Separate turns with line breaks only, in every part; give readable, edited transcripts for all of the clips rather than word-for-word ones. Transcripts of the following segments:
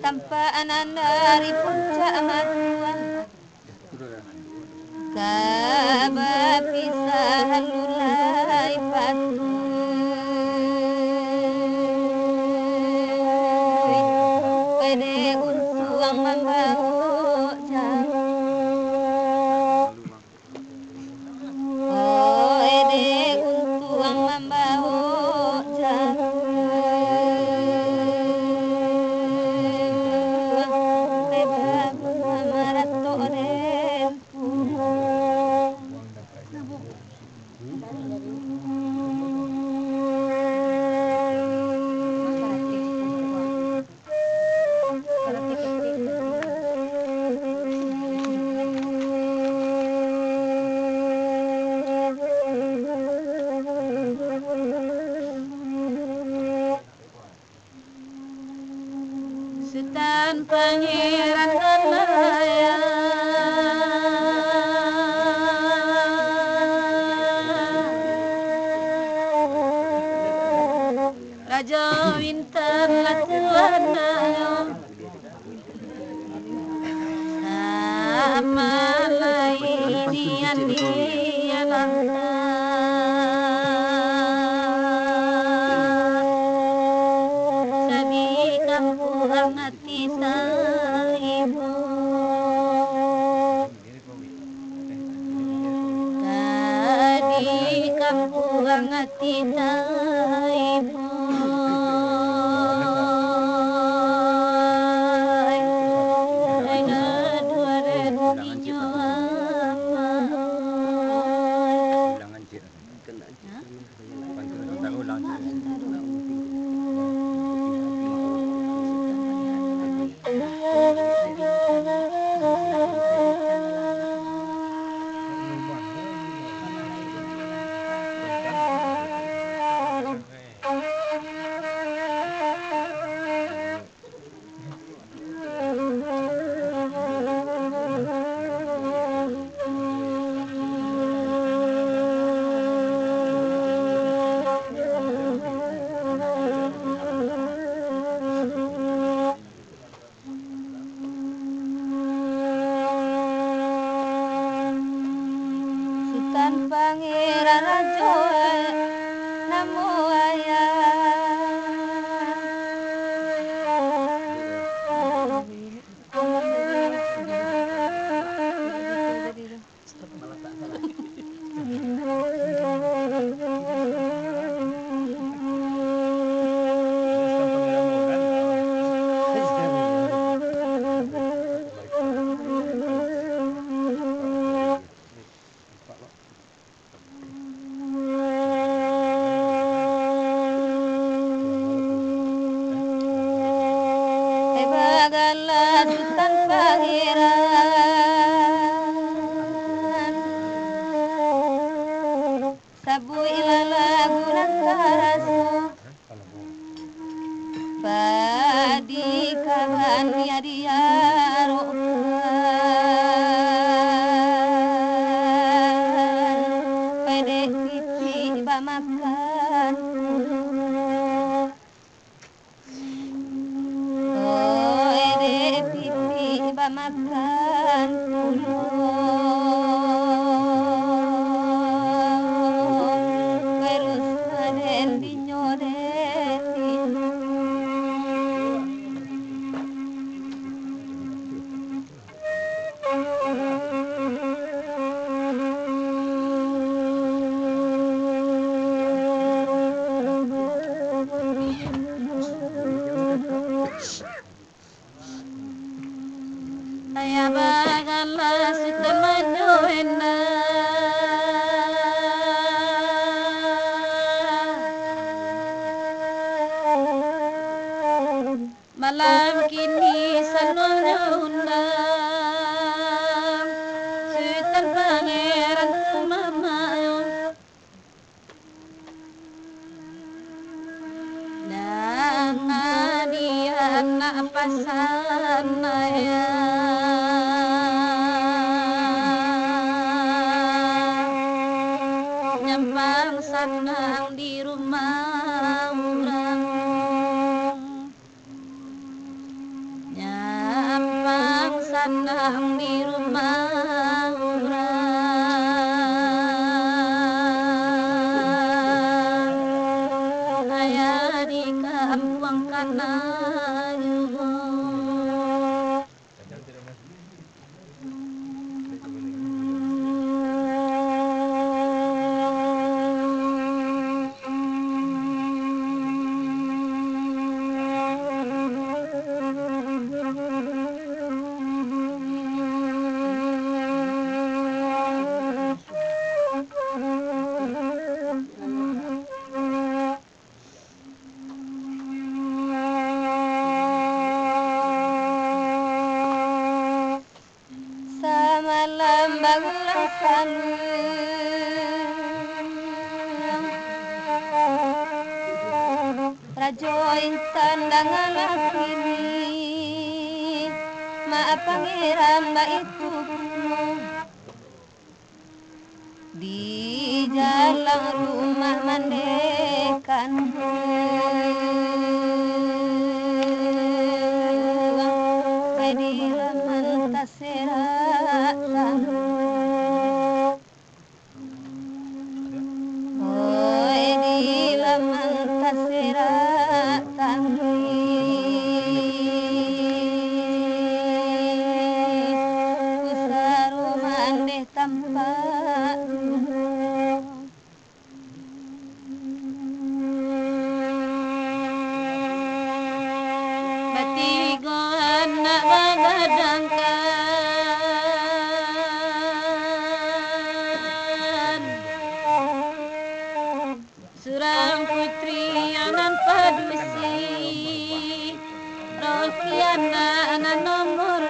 tanpa anandari puncak matuan kabar pisahan lulai patuh pede untuang membawa jauh pede untuang membawa jauh Sultan Pangeran Danaya Raja Wintan Latuana sama lainian dia Sabi kampuang hati saibu Kadi kampuang hati saibu bagala Sultan Pangeran sabu ilala gulan karaso padi kawan ya diaro pede titi bamakan makan terus aden dinyodeti Aya bagala sitamadoena malam kini sanona Sultan Pangeran Mamayo dan dia nak pasana ya nyambang sanang di rumah orang nyambang sanang di rumah orang ayah di kampung Kanayu malam baglasan Rajo intan dengan kini maaf pangeran mbak itu di jalan rumah mandekan Kedilaman taseratan Kedilaman taseratan Kusaru mandeh tampak Batigo anak bagadangkan Surang putri anan padusi Rokiana anan nomor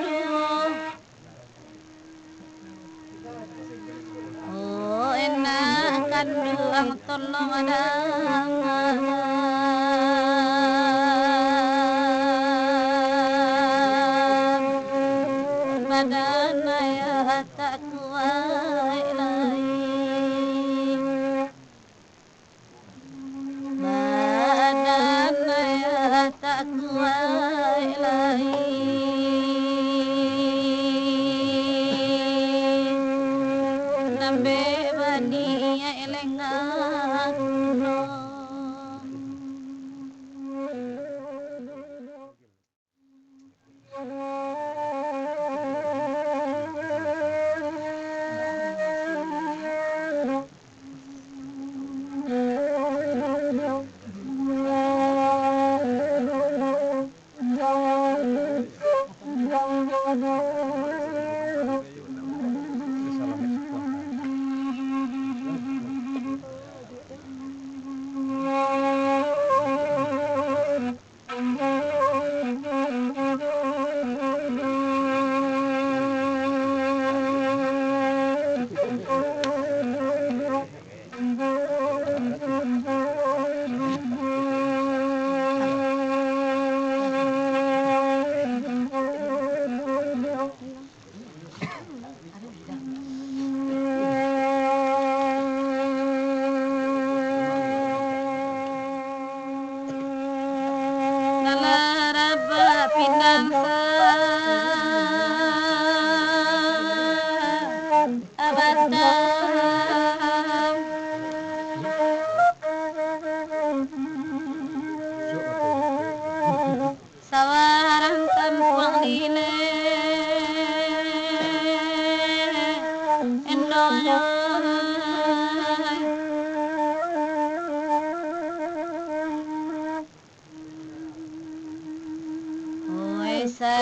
Oh enak kandung tolong adangan badan ayah tak kuat lagi badan ayah tak kuat lagi nambe bani elengan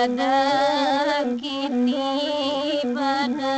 pada kini pada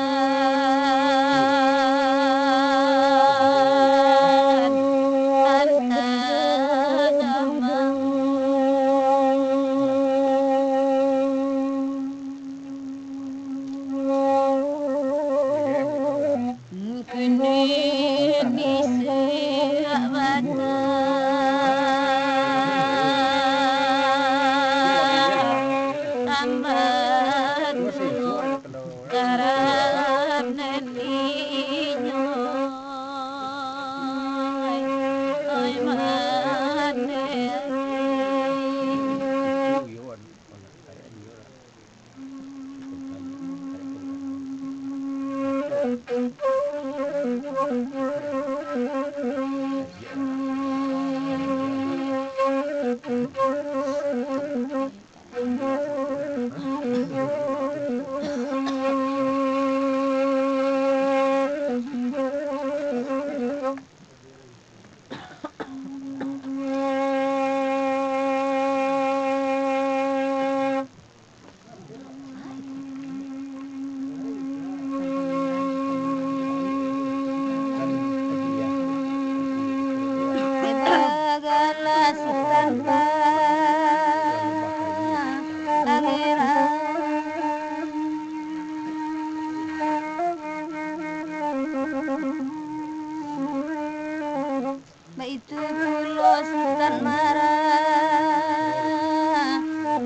itu pulau Sultan marah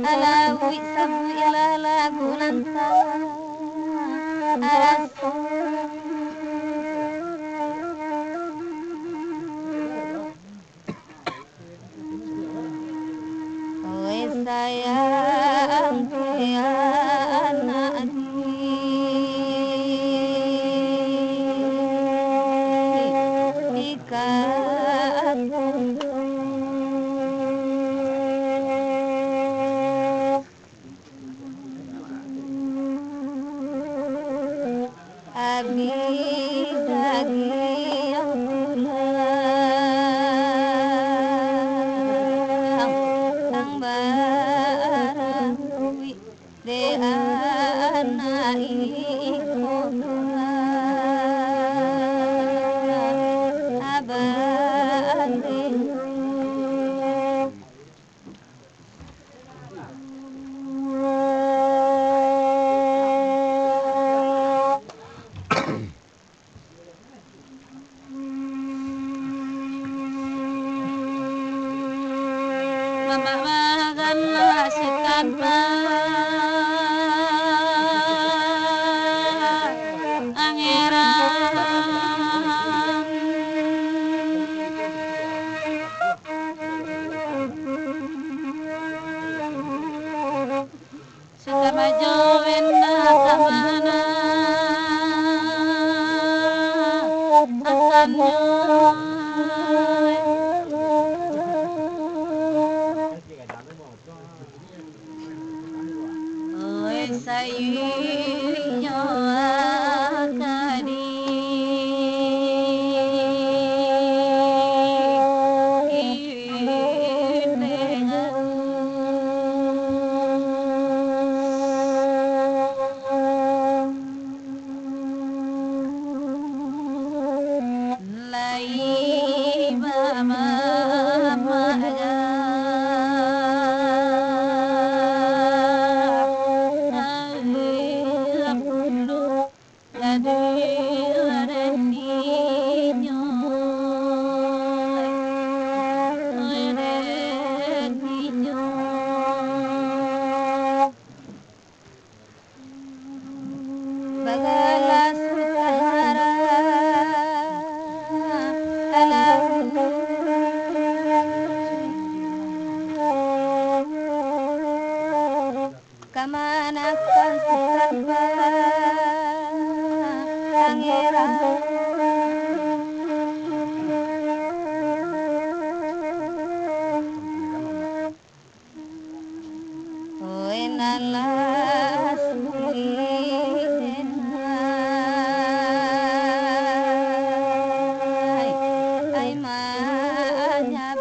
alawi sabu ilala gunanta arasu oi sayang anak abi dagi yang pulang ang barang de anak ikut abadi Mamaganlah setanpa angeran Sukamajo wena kamana akanyo sayunya akadi lai mama Bagalas Sultan kamanakan Sultan pangeran oi nalas ay manyap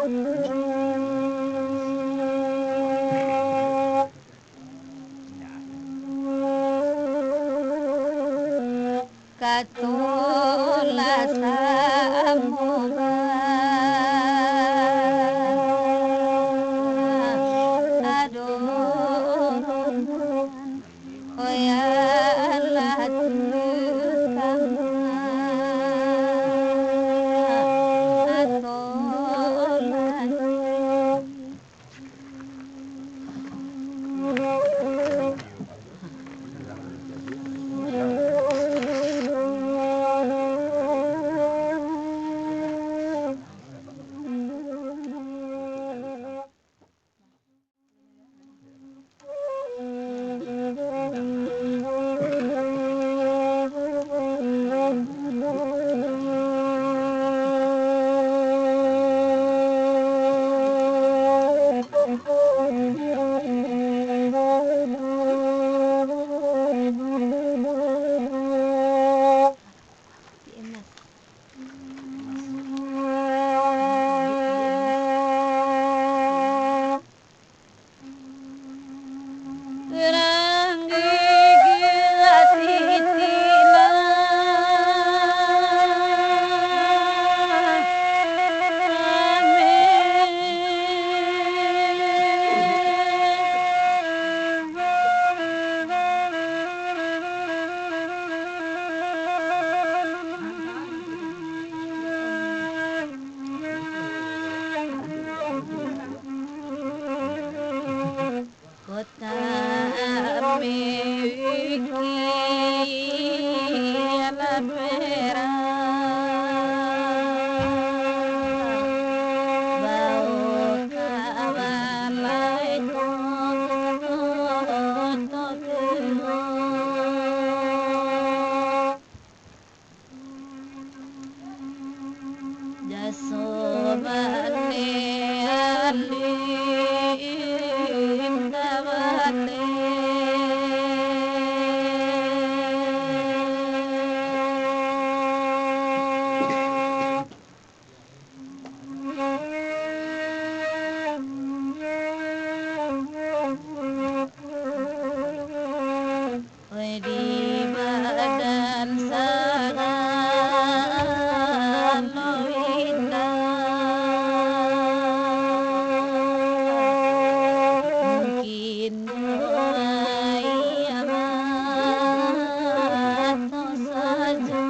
Katula samura aduh koya Allah sama atolan kota Amerika labera bau kabalai jasobane alim tabale di badan sagan mungkin atau saja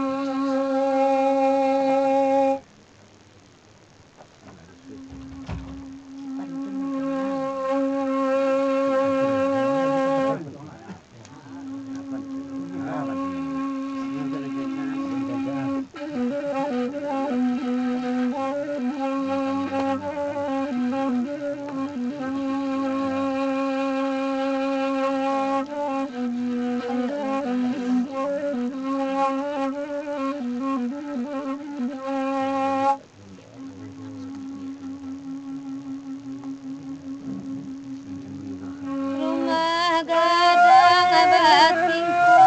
rumah gadang batingku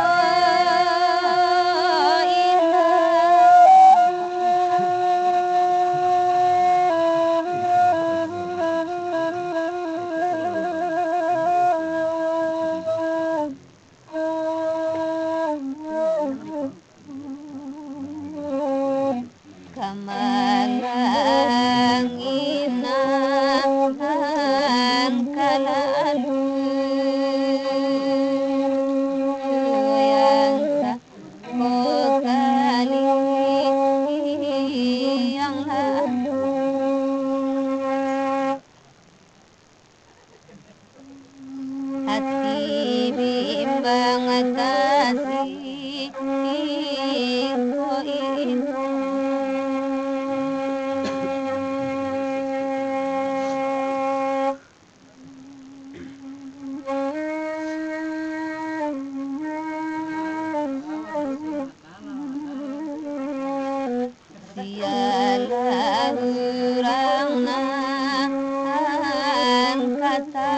kamarang inahan kaladu yang kali yang lalu hati bimbang kasih ko sialah urang nahan kata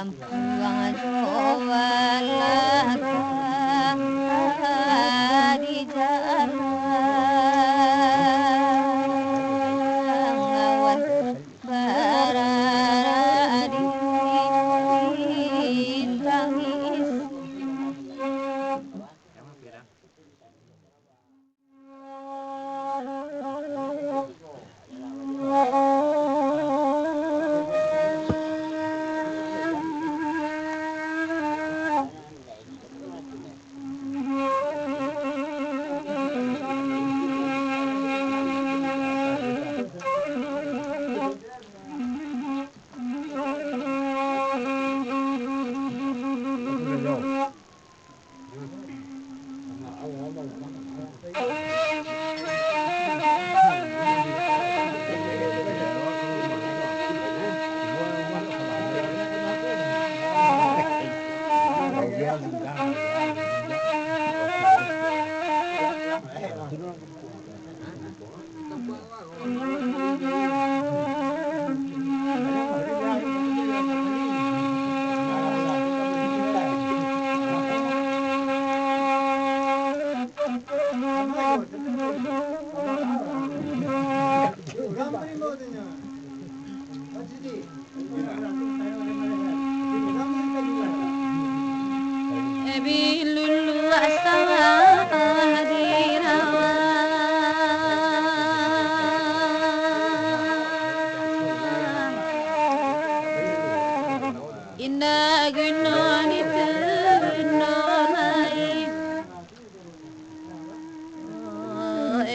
Puang Jowalaka di jalan awan barara di bintang isi. Bilulu asawa dirawa indah gunon itu nolai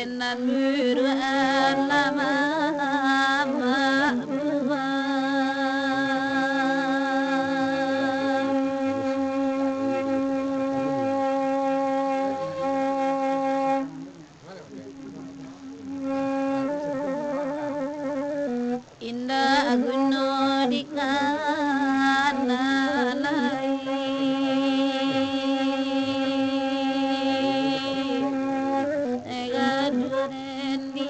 enan muruan lama indah gunung di kanan gaduren di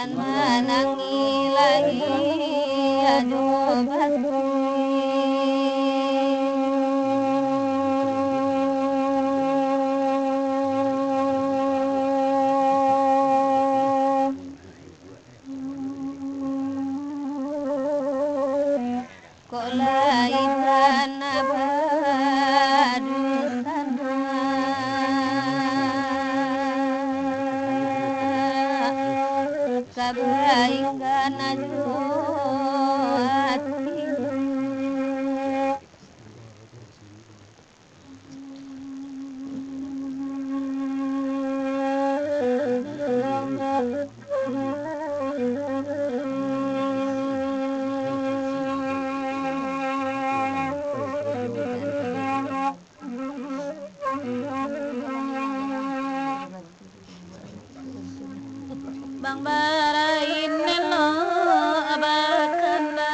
nan manangi lagi aduh batu kok lain abadu sana kabainggan aju hati Bang barain nelo abakanda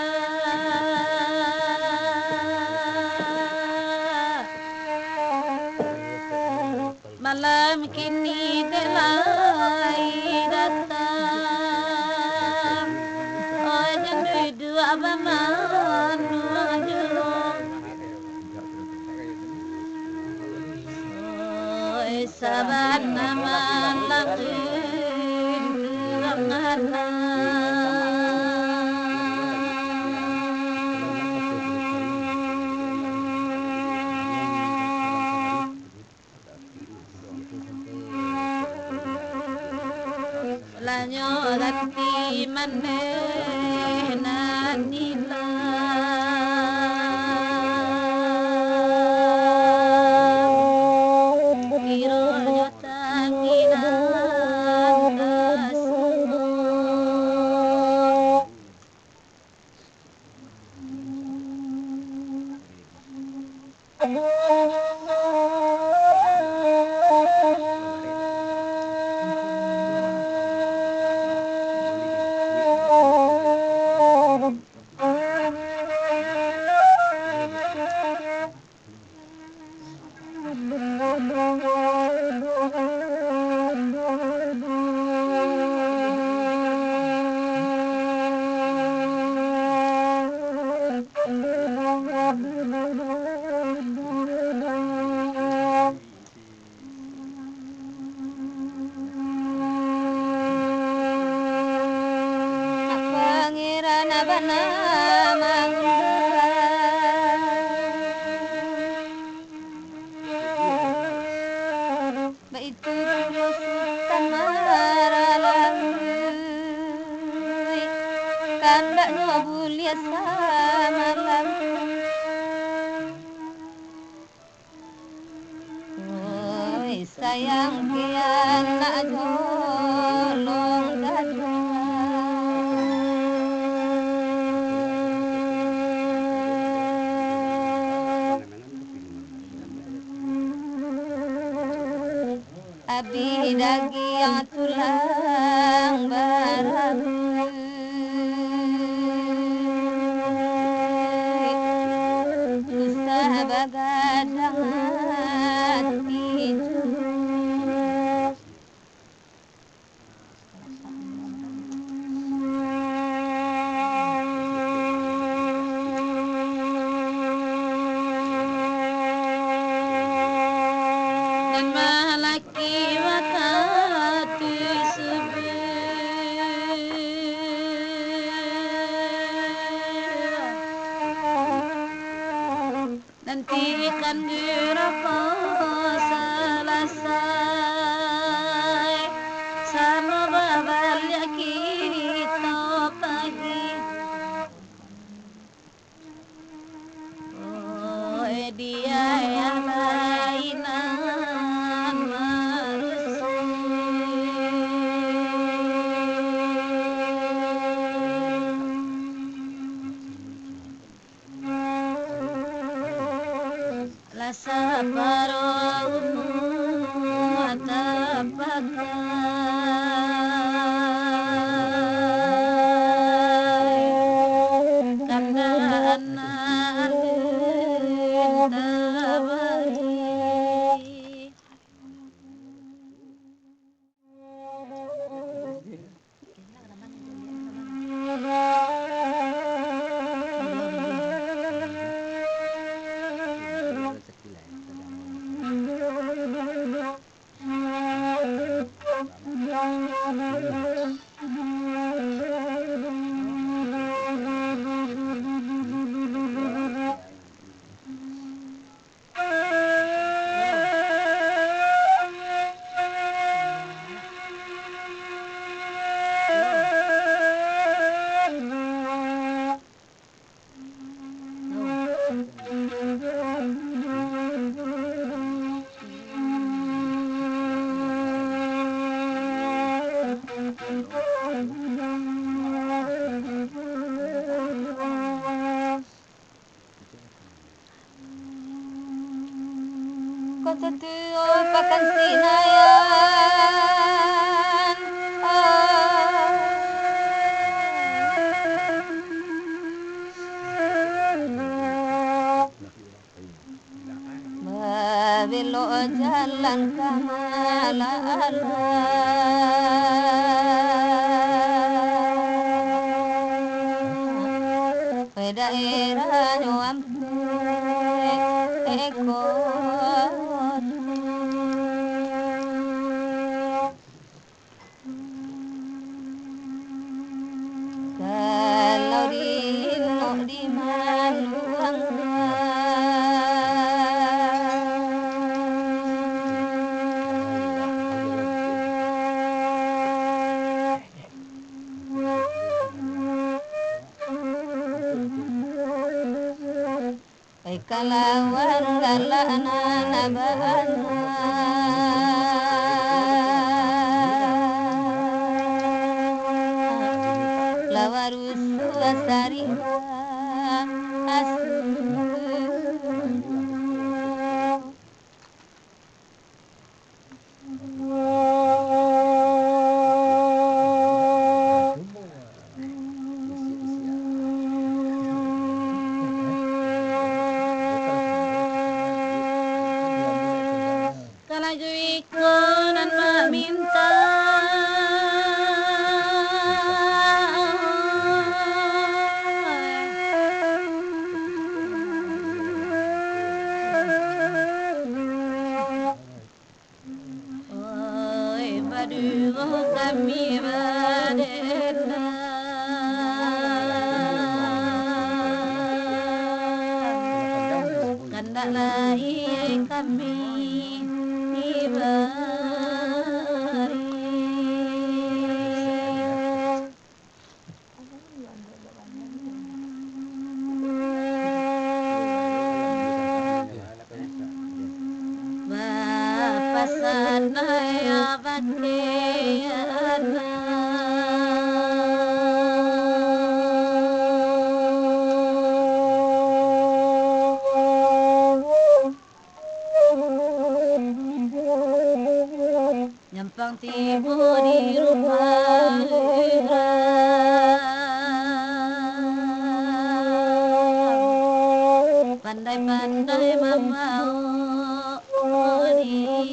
malam kini telai datang oh jangan dua abaman oh saban malam lanyo gati maneh nanila Pangeran abana mangundang baitu Pulau Sultan Maralangi kandak dua bulia samalam oi sayang kian nak jolong dadah abi daging tulang barabu susah bagadang hati dan malaki wakatu nanti kan dirapa selesai sama balik kita pagi oh dia yang lainan rasa paruh mata pakai karena anak tabari kota tua pakan sinayan belok jalan kamala-ala daerah nyuampe ekor kalau di maluang kalawan galana nabana lawarus lasari asu kami badena kandak lai kami ibari bapasana ya bakiana nyampang tibu di rumah pandai-pandai membawa diri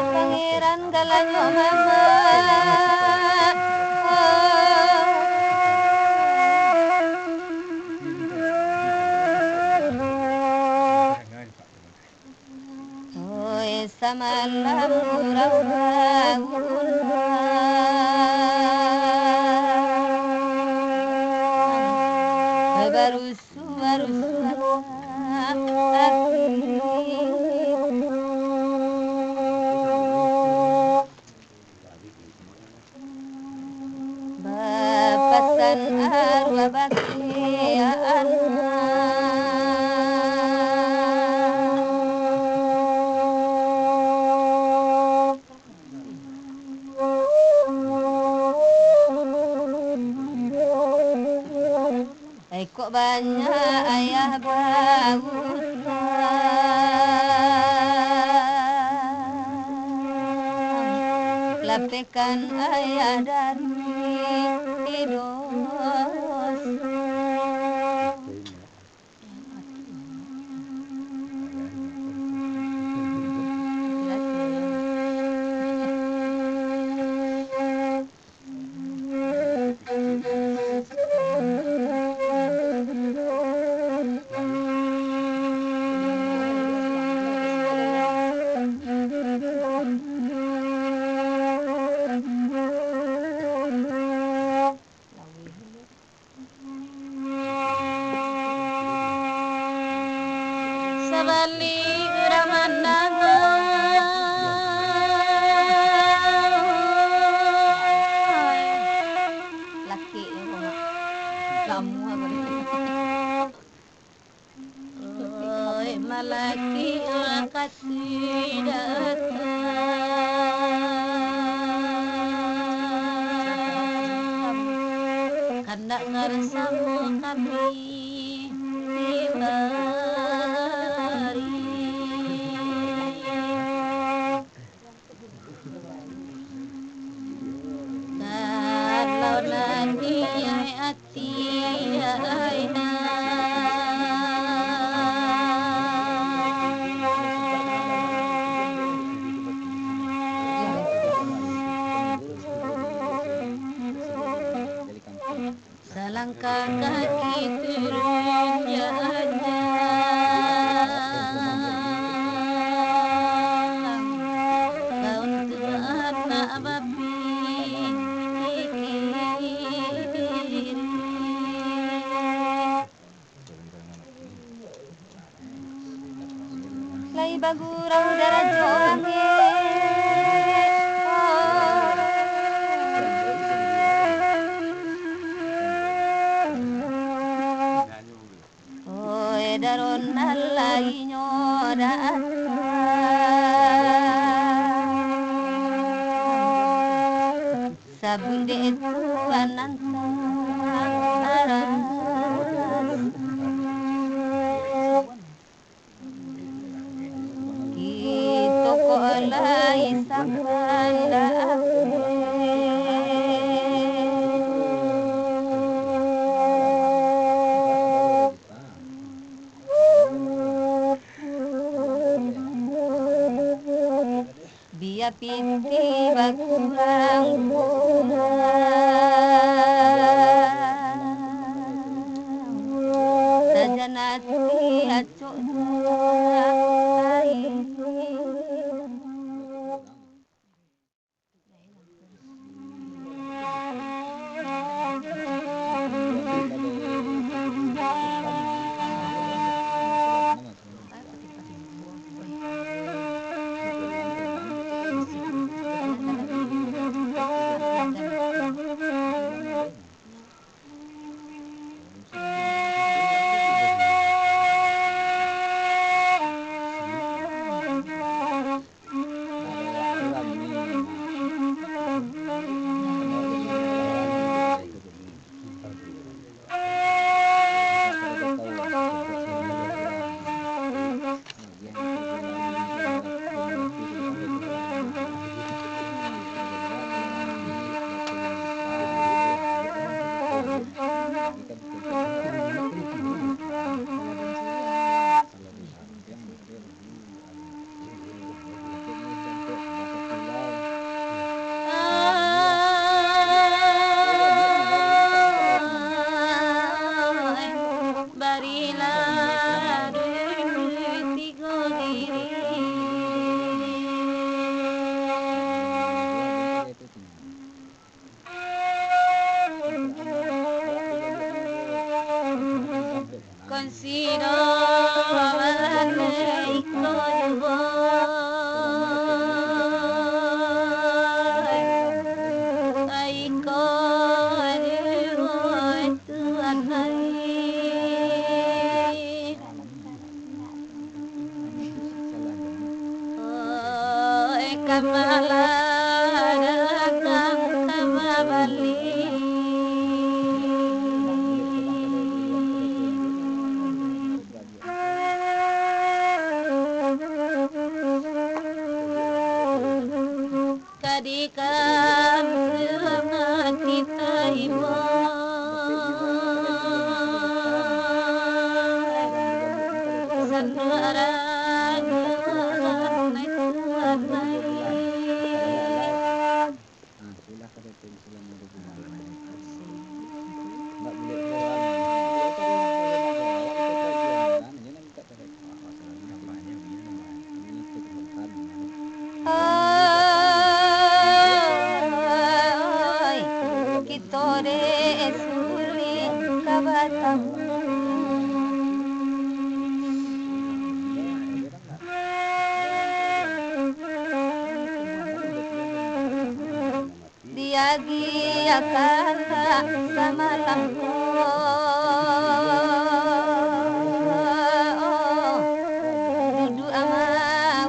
Pangeran galanyo mama oi samalam murau baru bapasan arwah bakian kok banyak ayah bautan lapekan ayah dari dosa sabali ramananga laki kamu oi malaki kasih datang kandak ngarsamu kami ibari kalau nanti hati aina selangkah kaki turun kau untuk anak babi kiri lai bagurau darah jolange daron nalai nyoda sabude itu anantara kita kolai sampai ya piti bakurang sajanati acuk kadikan kita ibu sandarang diagi akan sama langko duduk ama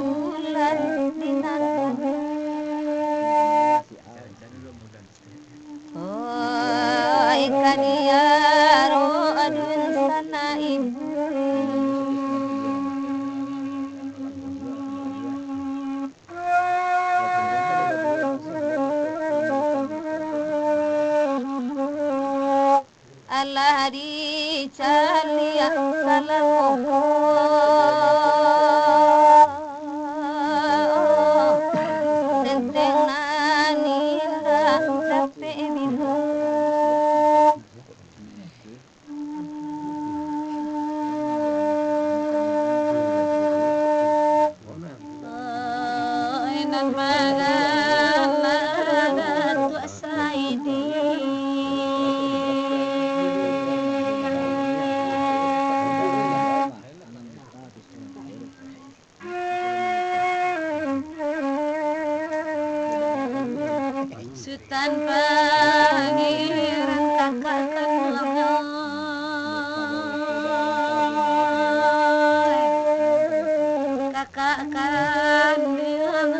ulan dinan ikan iaro adun sana ibu Allah di calia salako sentengan indah capek minum nan magan tua saidi Sultan pangeran kakak kandung kakak kandung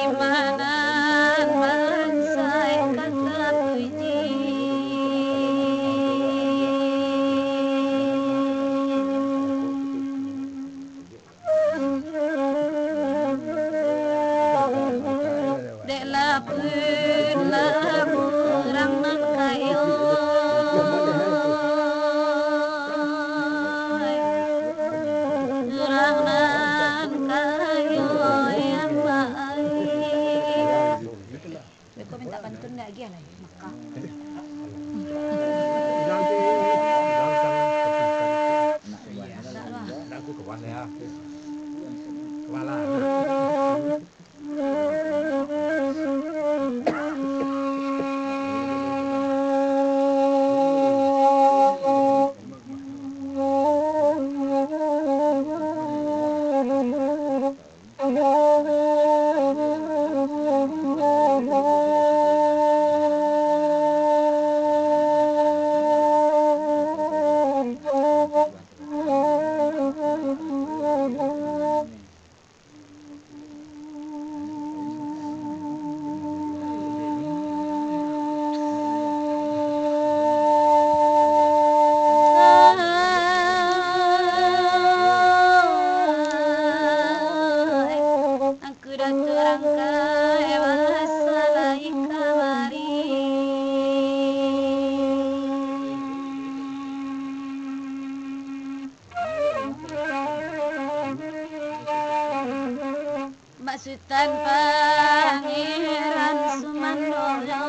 di mana bangsa kata puji pun labu rang kayo lagi lah Mekah.
Aku ke Wala ya. Wala.
Aku dah terangkai wasalai kamari. Maksudan Pangeran Sumandoyo.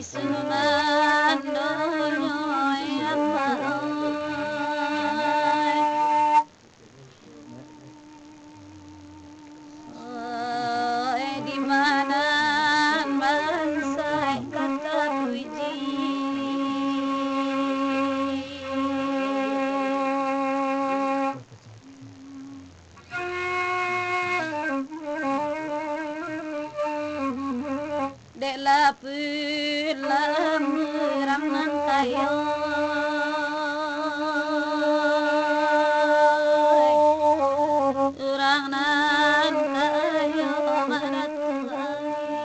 Sumandoyo ya di mana bangsa kata puji. Dek lapun lamuram nan kayo. Urang nan kayo mana tuai.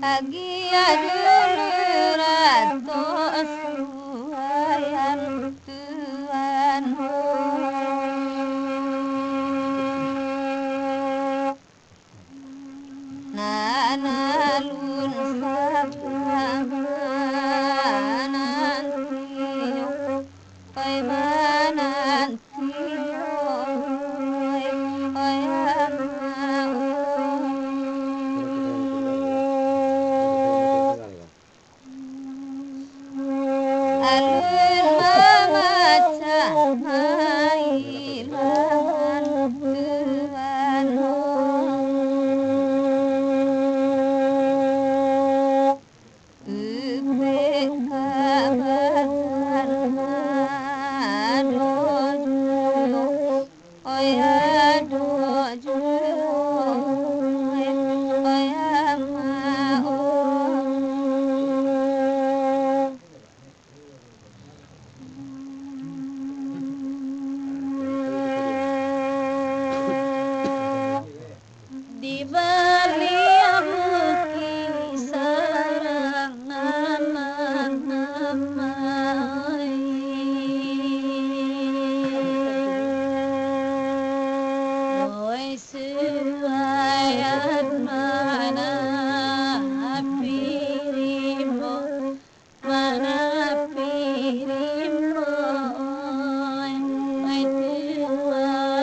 Agi adul ratos suayan Tuhan nanalun sabanan tiyo oi manan tiyo oi alun mamaca mailan Tuhan upe kabatan adojulo oi adojulo oi amao. Di balik bukit sarangan namai. Oi suayat mana pirimo mana pirimo oi Tuhan.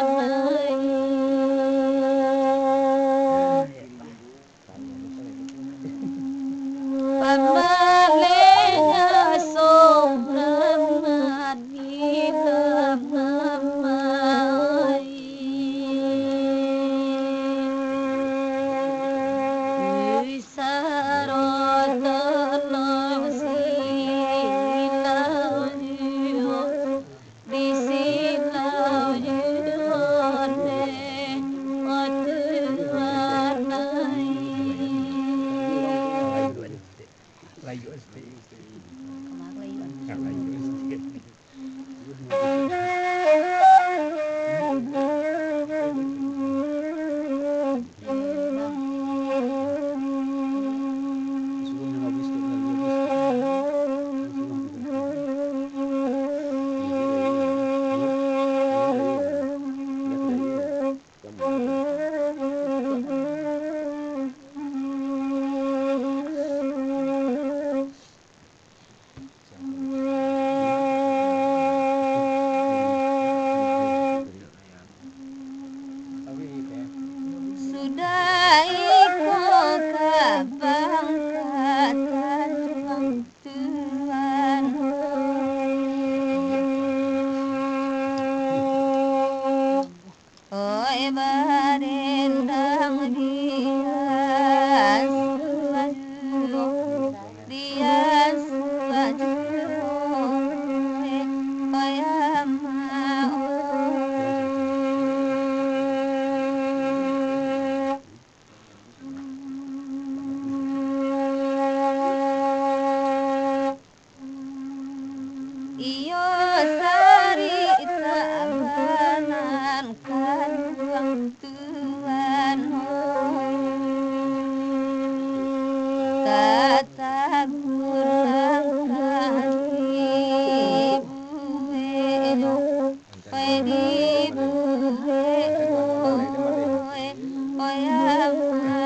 Iyo sari tabanan kaduang tuan katagulang kasih bueno pedi buhe oyama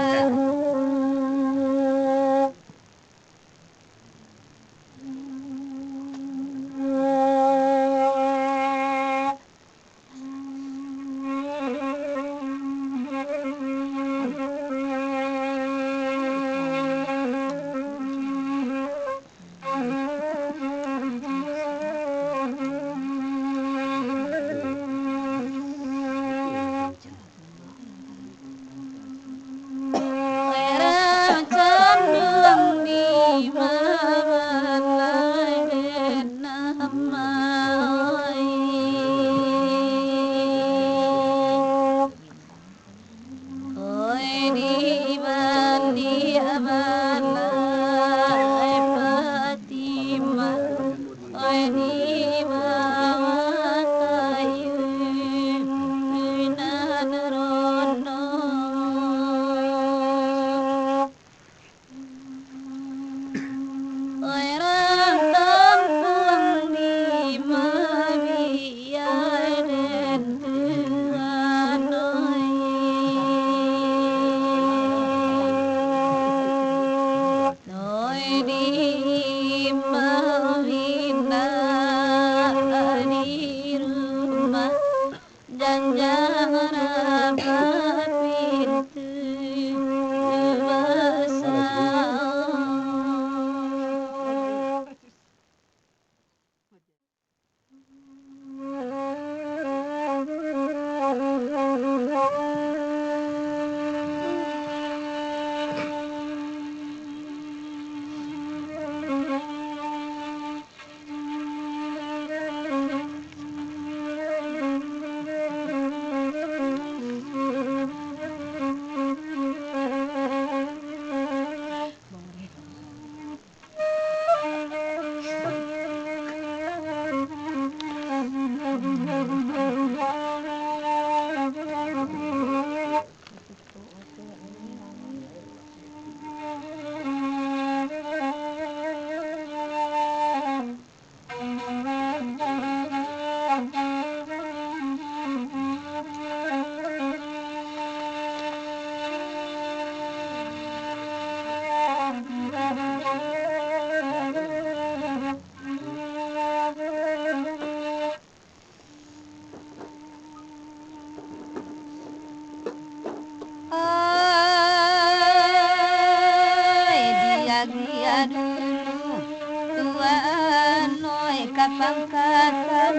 Kapangkatan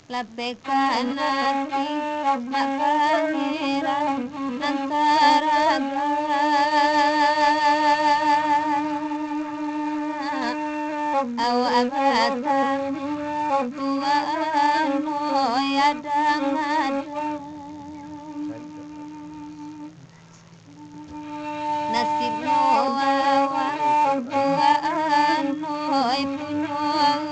lapekan nati mapangeran antaraga awabatan tuan moyadang nasib noawa tuan moy punyon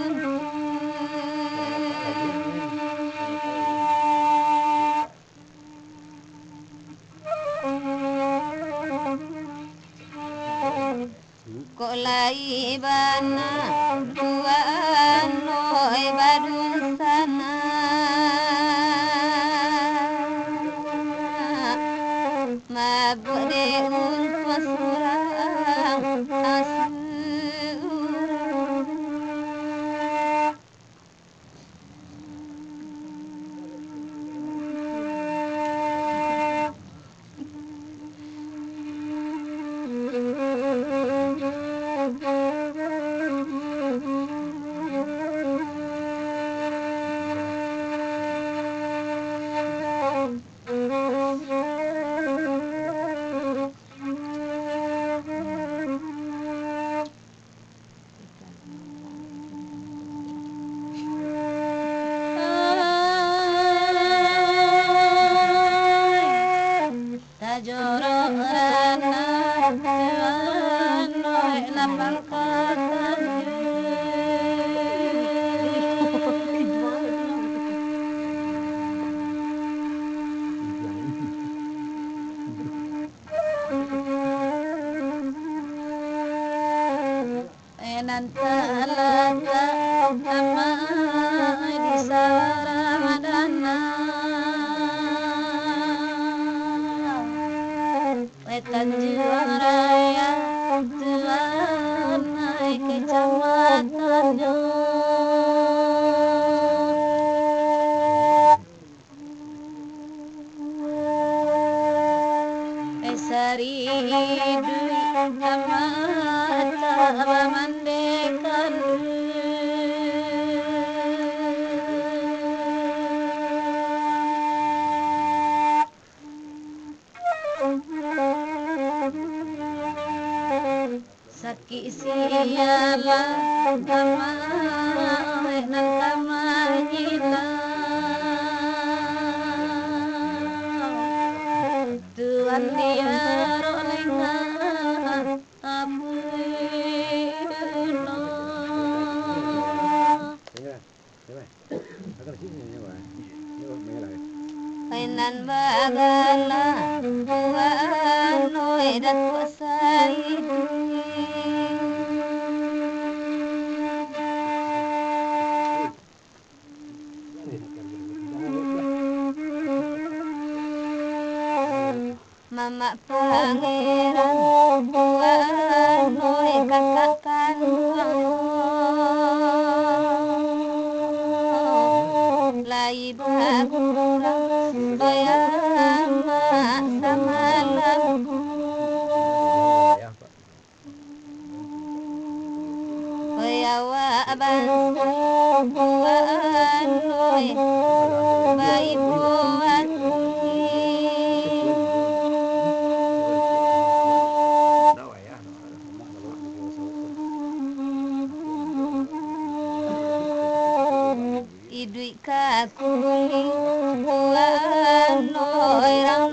kolai bana tuan moy badung sana mabode untuk surang asurang talata amai di Ramadana wetan juang raya tuan naik kecamatannya Sari dui amata mandekan Saki siala amai nan kamanyila Tuan dia rolenga apuno Kainan bagala tuan noi dat kuasai Mama pangeran tuan noi kakakkan lai bagurang bayama samalam bayawa bantu tuan noi bayi buat idui ka kuling tuan noi rang